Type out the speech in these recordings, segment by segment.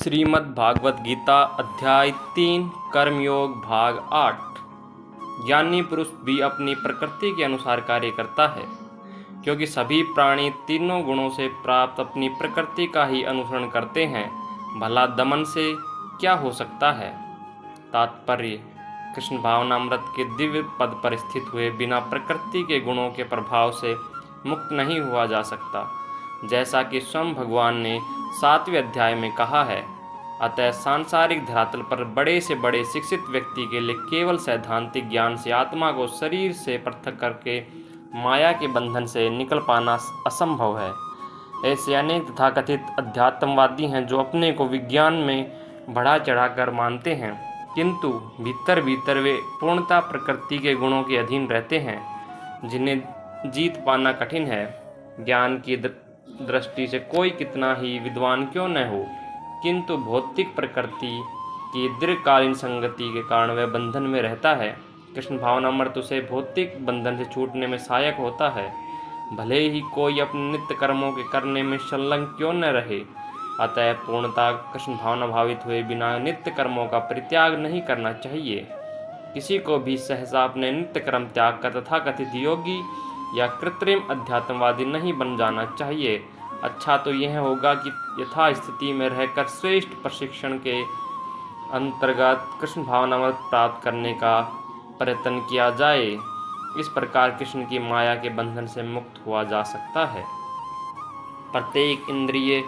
श्रीमद् भागवत गीता अध्याय 3 कर्मयोग भाग 8। ज्ञानी पुरुष भी अपनी प्रकृति के अनुसार कार्य करता है, क्योंकि सभी प्राणी तीनों गुणों से प्राप्त अपनी प्रकृति का ही अनुसरण करते हैं। भला दमन से क्या हो सकता है। तात्पर्य: कृष्ण भावनामृत के दिव्य पद पर स्थित हुए बिना प्रकृति के गुणों के प्रभाव से मुक्त नहीं हुआ जा सकता, जैसा कि स्वयं भगवान ने 7वें अध्याय में कहा है। अतः सांसारिक धरातल पर बड़े से बड़े शिक्षित व्यक्ति के लिए केवल सैद्धांतिक ज्ञान से आत्मा को शरीर से पृथक करके माया के बंधन से निकल पाना असंभव है। ऐसे अनेक तथाकथित अध्यात्मवादी हैं जो अपने को विज्ञान में बढ़ा चढ़ाकर मानते हैं, किंतु भीतर भीतर वे पूर्णतः प्रकृति के गुणों के अधीन रहते हैं, जिन्हें जीत पाना कठिन है। ज्ञान की दृष्टि से कोई कितना ही विद्वान क्यों न हो, किंतु भौतिक प्रकृति की दीर्घकालीन संगति के कारण वह बंधन में रहता है। कृष्ण भावनामृत उसे भौतिक बंधन से छूटने में सहायक होता है, भले ही कोई अपने नित्य कर्मों के करने में संलग्न क्यों न रहे। अतः पूर्णतः कृष्ण भावना भावित हुए बिना नित्य कर्मों का परित्याग नहीं करना चाहिए। किसी को भी सहसा अपने नित्य कर्म त्याग कर तथाकथित योगी या कृत्रिम अध्यात्मवादी नहीं बन जाना चाहिए। अच्छा तो यह होगा कि यथास्थिति में रहकर श्रेष्ठ प्रशिक्षण के अंतर्गत कृष्ण भावनामृत प्राप्त करने का प्रयत्न किया जाए। इस प्रकार कृष्ण की माया के बंधन से मुक्त हुआ जा सकता है। प्रत्येक इंद्रिय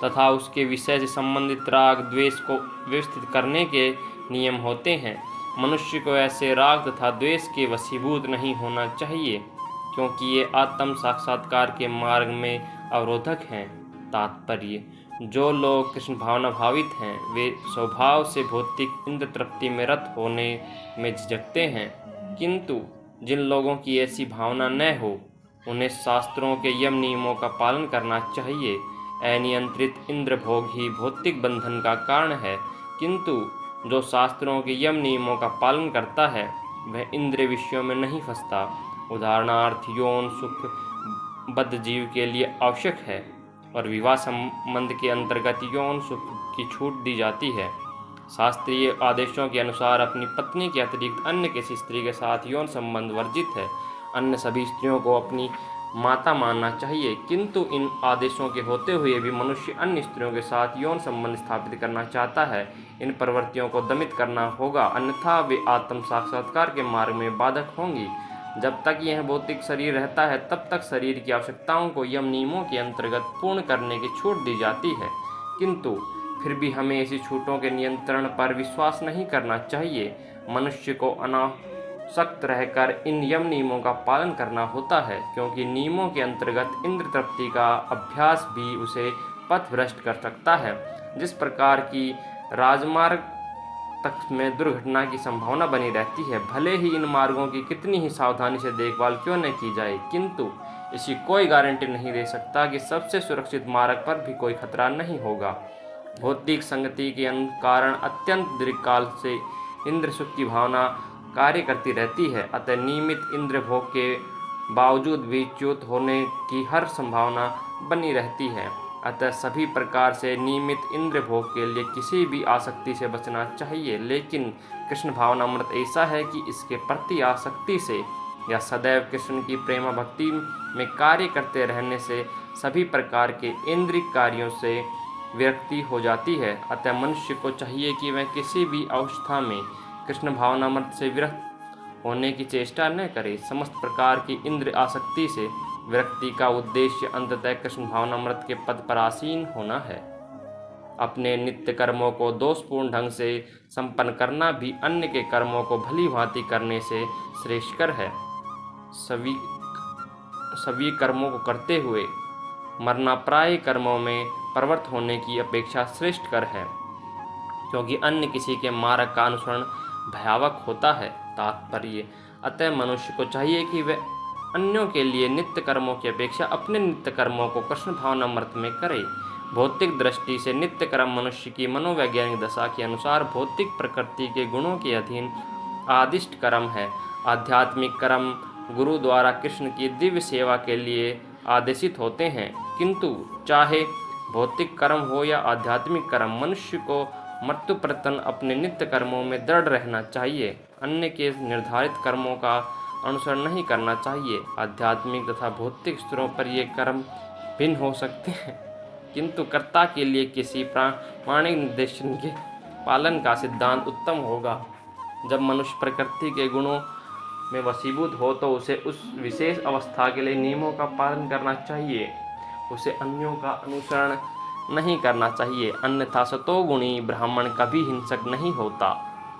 तथा उसके विषय से संबंधित राग द्वेष को व्यवस्थित करने के नियम होते हैं। मनुष्य को ऐसे राग तथा द्वेष के वशीभूत नहीं होना चाहिए, क्योंकि ये आत्म साक्षात्कार के मार्ग में अवरोधक हैं। तात्पर्य: जो लोग कृष्ण भावना भावित हैं वे स्वभाव से भौतिक इंद्र तृप्ति में रत होने में झिझकते हैं, किंतु जिन लोगों की ऐसी भावना न हो उन्हें शास्त्रों के यम नियमों का पालन करना चाहिए। अनियंत्रित इंद्र भोग ही भौतिक बंधन का कारण है, किंतु जो शास्त्रों के यम नियमों का पालन करता है वह इंद्रिय विषयों में नहीं फंसता। उदाहरणार्थ यौन सुख बद्ध जीव के लिए आवश्यक है और विवाह संबंध के अंतर्गत यौन सुख की छूट दी जाती है। शास्त्रीय आदेशों के अनुसार अपनी पत्नी के अतिरिक्त अन्य किसी स्त्री के साथ यौन संबंध वर्जित है। अन्य सभी स्त्रियों को अपनी माता मानना चाहिए, किंतु इन आदेशों के होते हुए भी मनुष्य अन्य स्त्रियों के साथ यौन संबंध स्थापित करना चाहता है। इन प्रवृत्तियों को दमित करना होगा, अन्यथा वे आत्म साक्षात्कार के मार्ग में बाधक होंगी। जब तक यह भौतिक शरीर रहता है तब तक शरीर की आवश्यकताओं को यम नियमों के अंतर्गत पूर्ण करने की छूट दी जाती है, किंतु फिर भी हमें ऐसी छूटों के नियंत्रण पर विश्वास नहीं करना चाहिए। मनुष्य को अनासक्त रहकर इन यम नियमों का पालन करना होता है, क्योंकि नियमों के अंतर्गत इंद्र तृप्ति का अभ्यास भी उसे पथभ्रष्ट कर सकता है। जिस प्रकार की राजमार्ग तक में दुर्घटना की संभावना बनी रहती है, भले ही इन मार्गों की कितनी ही सावधानी से देखभाल क्यों न की जाए, किंतु इसकी कोई गारंटी नहीं दे सकता कि सबसे सुरक्षित मार्ग पर भी कोई खतरा नहीं होगा। भौतिक संगति के कारण अत्यंत दीर्घकाल से इंद्र सुख की भावना कार्य करती रहती है। अतः नियमित इंद्र भोग के बावजूद भी च्युत होने की हर संभावना बनी रहती है। अतः सभी प्रकार से नियमित इंद्र भोग के लिए किसी भी आसक्ति से बचना चाहिए, लेकिन कृष्ण भावनामृत ऐसा है कि इसके प्रति आसक्ति से या सदैव कृष्ण की प्रेम भक्ति में कार्य करते रहने से सभी प्रकार के इंद्रिय कार्यों से विरक्ति हो जाती है। अतः मनुष्य को चाहिए कि वह किसी भी अवस्था में कृष्ण भावनामृत से विरक्त होने की चेष्टा न करे। समस्त प्रकार की इंद्र आसक्ति से विरक्ति का उद्देश्य अंततः कृष्ण भावनामृत के पद पर आसीन होना है। अपने नित्य कर्मों को दोषपूर्ण ढंग से संपन्न करना भी अन्य के कर्मों को भली भांति करने से श्रेष्ठकर है। सभी कर्मों को करते हुए मरना प्राय कर्मों में प्रवृत्त होने की अपेक्षा श्रेष्ठकर है, क्योंकि अन्य किसी के मार्ग का अनुसरण भयावह होता है। तात्पर्य: अतः मनुष्य को चाहिए कि वह अन्यों के लिए नित्य कर्मों की अपेक्षा अपने नित्य कर्मों को कृष्ण भावनामृत में करे। भौतिक दृष्टि से नित्य कर्म मनुष्य की मनोवैज्ञानिक दशा के अनुसार भौतिक प्रकृति के गुणों के अधीन आदिष्ट कर्म है। आध्यात्मिक कर्म गुरु द्वारा कृष्ण की दिव्य सेवा के लिए आदेशित होते हैं, किंतु चाहे भौतिक कर्म हो या आध्यात्मिक कर्म, मनुष्य को मृत्यु पर्यंत अपने नित्य कर्मों में दृढ़ रहना चाहिए। अन्य के निर्धारित कर्मों का अनुसरण नहीं करना चाहिए। आध्यात्मिक तथा भौतिक स्तरों पर ये कर्म भिन्न हो सकते हैं, किंतु कर्ता के लिए किसी प्रामाणिक निर्देशन के पालन का सिद्धांत उत्तम होगा। जब मनुष्य प्रकृति के गुणों में वशीभूत हो तो उसे उस विशेष अवस्था के लिए नियमों का पालन करना चाहिए। उसे अन्यों का अनुसरण नहीं करना चाहिए, अन्यथा सतोगुणी ब्राह्मण कभी हिंसक नहीं होता,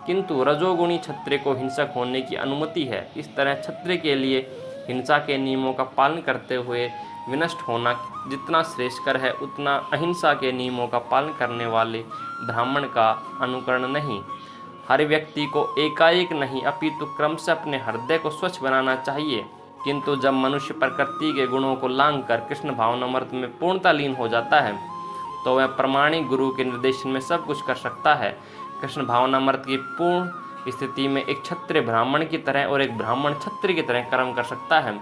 किंतु रजोगुणी क्षत्रिय को हिंसक होने की अनुमति है। इस तरह क्षत्रिय के लिए हिंसा के नियमों का पालन करते हुए विनष्ट होना जितना श्रेयस्कर है, उतना अहिंसा के नियमों का पालन करने वाले ब्राह्मण का अनुकरण नहीं। हर व्यक्ति को एकाएक नहीं अपितु क्रमशः अपने हृदय को स्वच्छ बनाना चाहिए। किंतु जब मनुष्य प्रकृति के गुणों को लांघकर कृष्ण भावनामृत में पूर्णतः लीन हो जाता है तो वह प्रामाणिक गुरु के निर्देशन में सब कुछ कर सकता है। कृष्ण भावनामृत की पूर्ण स्थिति में एक क्षत्रिय ब्राह्मण की तरह और एक ब्राह्मण क्षत्रिय की तरह कर्म कर सकता है।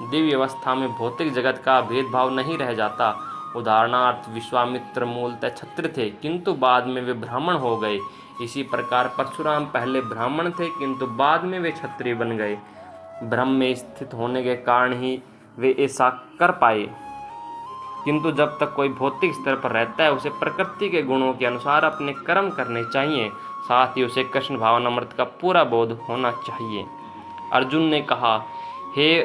दिव्य अवस्था में भौतिक जगत का भेदभाव नहीं रह जाता। उदाहरणार्थ विश्वामित्र मूलतः क्षत्रिय थे, किंतु बाद में वे ब्राह्मण हो गए। इसी प्रकार परशुराम पहले ब्राह्मण थे, किंतु बाद में वे क्षत्रिय बन गए। ब्रह्म में स्थित होने के कारण ही वे ऐसा कर पाए। किंतु जब तक कोई भौतिक स्तर पर रहता है उसे प्रकृति के गुणों के अनुसार अपने कर्म करने चाहिए, साथ ही उसे कृष्ण भावनामृत का पूरा बोध होना चाहिए। अर्जुन ने कहा, हे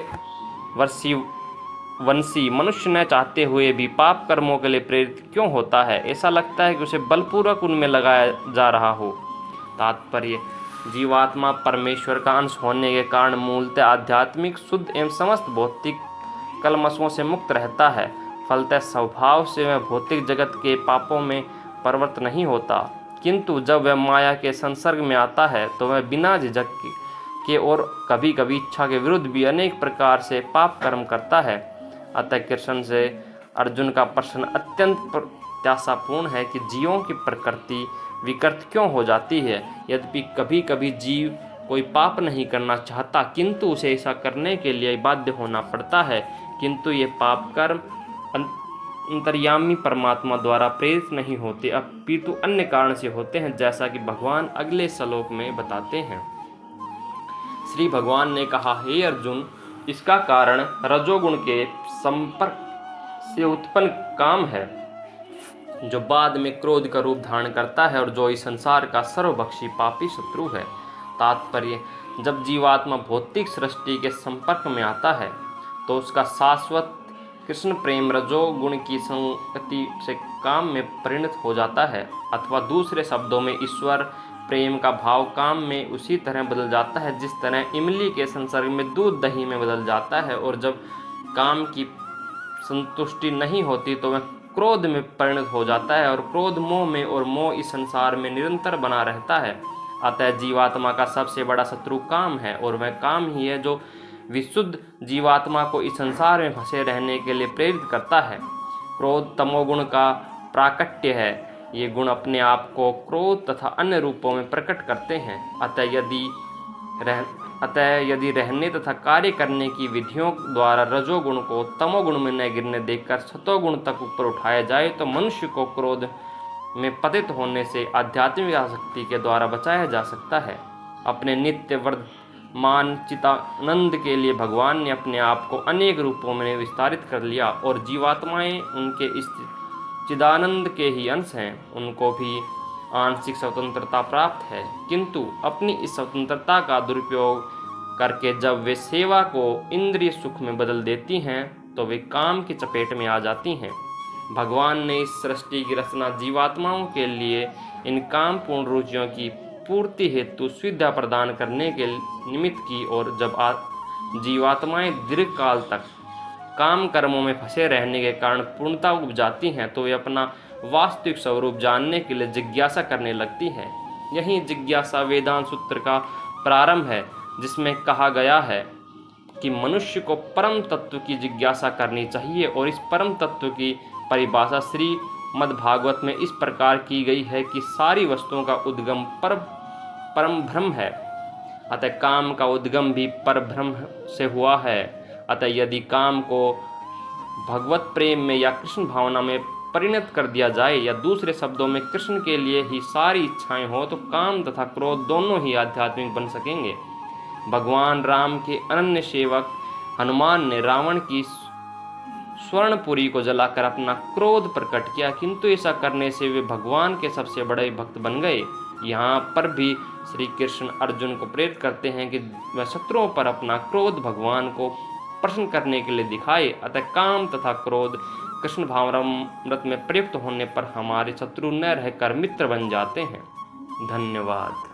वंशी, मनुष्य न चाहते हुए भी पाप कर्मों के लिए प्रेरित क्यों होता है? ऐसा लगता है कि उसे बलपूर्वक उनमें लगाया जा रहा हो। तात्पर्य, जीवात्मा परमेश्वर का अंश होने के कारण मूलतः आध्यात्मिक, शुद्ध एवं समस्त भौतिक कलमशों से मुक्त रहता है। फलतः स्वभाव से वह भौतिक जगत के पापों में प्रवृत्त नहीं होता, किंतु जब वह माया के संसर्ग में आता है तो वह बिना झिझक के और कभी कभी इच्छा के विरुद्ध भी अनेक प्रकार से पाप कर्म करता है। अतः कृष्ण से अर्जुन का प्रश्न अत्यंत प्रत्याशापूर्ण है कि जीवों की प्रकृति विकृत क्यों हो जाती है। यद्यपि कभी कभी जीव कोई पाप नहीं करना चाहता, किंतु उसे ऐसा करने के लिए बाध्य होना पड़ता है, किंतु ये पाप कर्म अंतर्यामी परमात्मा द्वारा प्रेरित नहीं होते, अपितु अन्य कारण से होते हैं, जैसा कि भगवान अगले श्लोक में बताते हैं। श्री भगवान ने कहा, हे अर्जुन, इसका कारण रजोगुण के संपर्क से उत्पन्न काम है, जो बाद में क्रोध का रूप धारण करता है और जो इस संसार का सर्वभक्षी पापी शत्रु है। तात्पर्य, जब जीवात्मा भौतिक सृष्टि के संपर्क में आता है तो उसका शाश्वत कृष्ण प्रेम रजोगुण की संगति से काम में परिणत हो जाता है, अथवा दूसरे शब्दों में ईश्वर प्रेम का भाव काम में उसी तरह बदल जाता है जिस तरह इमली के संसर्ग में दूध दही में बदल जाता है। और जब काम की संतुष्टि नहीं होती तो वह क्रोध में परिणत हो जाता है, और क्रोध मोह में, और मोह इस संसार में निरंतर बना रहता है। अतः जीवात्मा का सबसे बड़ा शत्रु काम है, और वह काम ही है जो विशुद्ध जीवात्मा को इस संसार में फंसे रहने के लिए प्रेरित करता है। क्रोध तमोगुण का प्राकट्य है। ये गुण अपने आप को क्रोध तथा अन्य रूपों में प्रकट करते हैं। अतः यदि रहने तथा कार्य करने की विधियों द्वारा रजोगुण को तमोगुण में न गिरने देकर सतोगुण तक ऊपर उठाया जाए तो मनुष्य को क्रोध में पतित होने से आध्यात्मिक आसक्ति के द्वारा बचाया जा सकता है। अपने नित्य वर्धमान चिदानंद के लिए भगवान ने अपने आप को अनेक रूपों में विस्तारित कर लिया, और जीवात्माएं उनके इस चिदानंद के ही अंश हैं। उनको भी आंशिक स्वतंत्रता प्राप्त है, किंतु अपनी इस स्वतंत्रता का दुरुपयोग करके जब वे सेवा को इंद्रिय सुख में बदल देती हैं तो वे काम की चपेट में आ जाती हैं। भगवान ने इस सृष्टि की रचना जीवात्माओं के लिए इन कामपूर्ण रुचियों की पूर्ति हेतु सुविधा प्रदान करने के निमित्त की, और जब जीवात्माएं दीर्घकाल तक काम कर्मों में फंसे रहने के कारण पूर्णता उब जाती हैं तो वे अपना वास्तविक स्वरूप जानने के लिए जिज्ञासा करने लगती हैं। यही जिज्ञासा वेदांत सूत्र का प्रारंभ है, जिसमें कहा गया है कि मनुष्य को परम तत्व की जिज्ञासा करनी चाहिए, और इस परम तत्व की परिभाषा श्रीमद् भागवत में इस प्रकार की गई है कि सारी वस्तुओं का उद्गम परम ब्रह्म है। अतः काम का उद्गम भी परब्रह्म से हुआ है। अतः यदि काम को भगवत प्रेम में या कृष्ण भावना में परिणत कर दिया जाए, या दूसरे शब्दों में कृष्ण के लिए ही सारी इच्छाएं हो, तो काम तथा क्रोध दोनों ही आध्यात्मिक बन सकेंगे। भगवान राम के अनन्य सेवक हनुमान ने रावण की स्वर्णपुरी को जलाकर अपना क्रोध प्रकट किया, किंतु ऐसा करने से वे भगवान के सबसे बड़े भक्त बन गए। यहाँ पर भी श्री कृष्ण अर्जुन को प्रेरित करते हैं कि वह शत्रुओं पर अपना क्रोध भगवान को प्रसन्न करने के लिए दिखाए। अतः काम तथा क्रोध कृष्ण भावनामृत में प्रयुक्त होने पर हमारे शत्रु न रहकर मित्र बन जाते हैं। धन्यवाद।